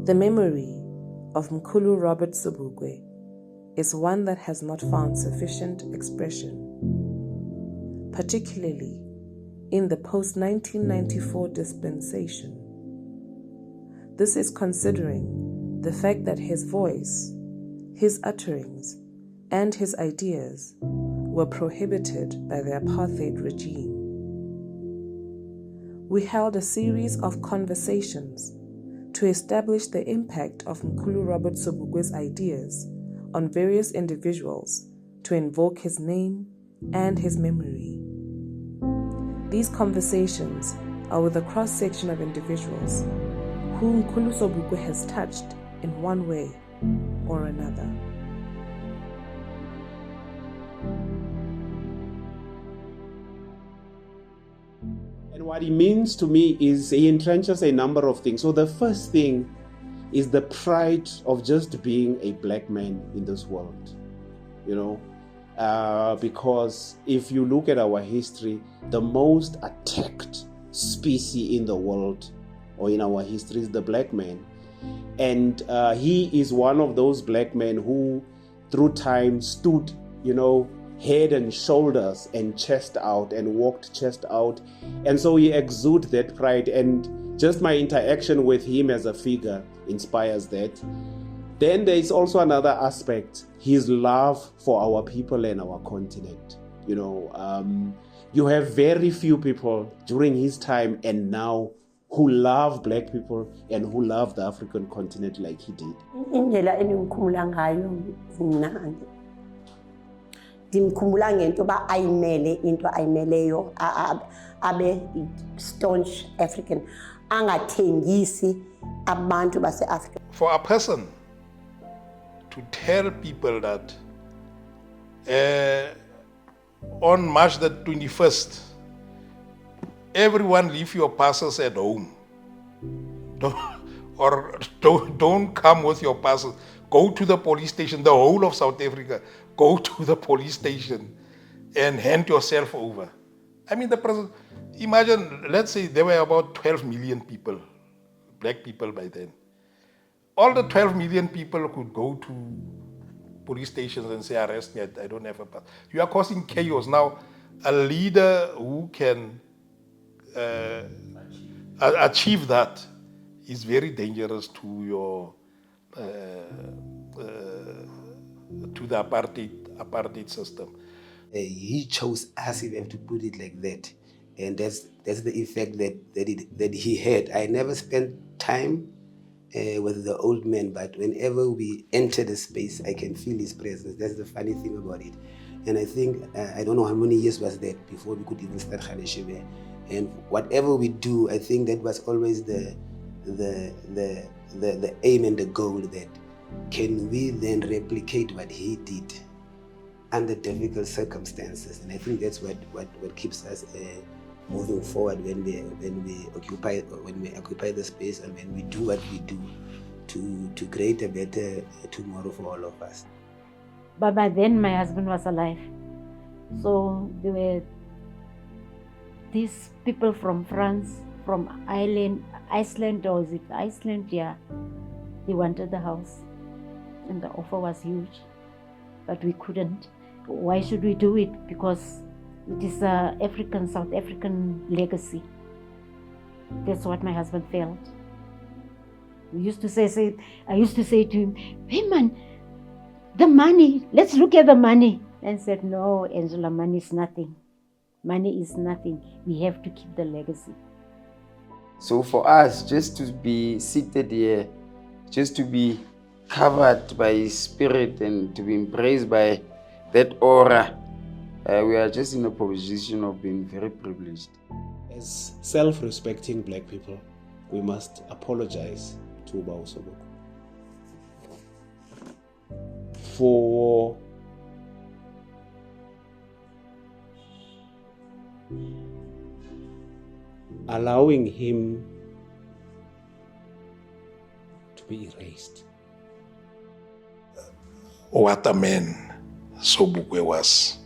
The memory of uMkhulu Robert Sobukwe is one that has not found sufficient expression, particularly in the post-1994 dispensation. This is considering the fact that his voice, his utterings, and his ideas were prohibited by the apartheid regime. We held a series of conversations to establish the impact of uMkhulu Robert Sobukwe's ideas on various individuals to invoke his name and his memory. These conversations are with a cross-section of individuals whom uMkhulu Sobukwe has touched in one way or another. And what he means to me is he entrenches a number of things. So the first thing is the pride of just being a black man in this world, because if you look at our history, the most attacked species in the world or in our history is the black man. And he is one of those black men who through time stood, head and shoulders and chest out and walked chest out. And so he exudes that pride, and just my interaction with him as a figure inspires that. Then there is also another aspect, his love for our people and our continent. You have very few people during his time and now who love black people and who love the African continent like he did. Indlela enimkhumula ngayo mnandi. Ndimkhumbula ngento ba ayimele into ayimeleyo abe staunch African angathengisi abantu base-Africa. For a person to tell people that on March the 21st, everyone leave your parcels at home. Don't come with your parcels. Go to the police station, the whole of South Africa. Go to the police station and hand yourself over. I mean, the president, imagine, let's say there were about 12 million people, black people by then. All the 12 million people could go to police stations and say, arrest me, I don't have a pass. You are causing chaos. Now, a leader who can achieve that is very dangerous to your to the apartheid system. He chose us, if you have to put it like that, and that's the effect that he had. I never spent time with the old man, but whenever we enter the space, I can feel his presence. That's the funny thing about it. And I think I don't know how many years was that before we could even start Galeshewe. And whatever we do, I think that was always the aim and the goal, that can we then replicate what he did under difficult circumstances. And I think that's what keeps us moving forward when we occupy the space and when we do what we do to create a better tomorrow for all of us. But by then my husband was alive, so there were these people from France, from Iceland, or is it Iceland? Yeah, they wanted the house, and the offer was huge, but we couldn't. Why should we do it? Because it is a South African legacy. That's what my husband felt. I used to say to him, hey man, the money, let's look at the money. And said, no, Angela, money is nothing. Money is nothing. We have to keep the legacy. So for us, just to be seated here, just to be covered by His Spirit and to be embraced by that aura, we are just in a position of being very privileged. As self-respecting black people, we must apologize to Ubaba Sobukwe for allowing him to be erased. What a man Sobukwe was.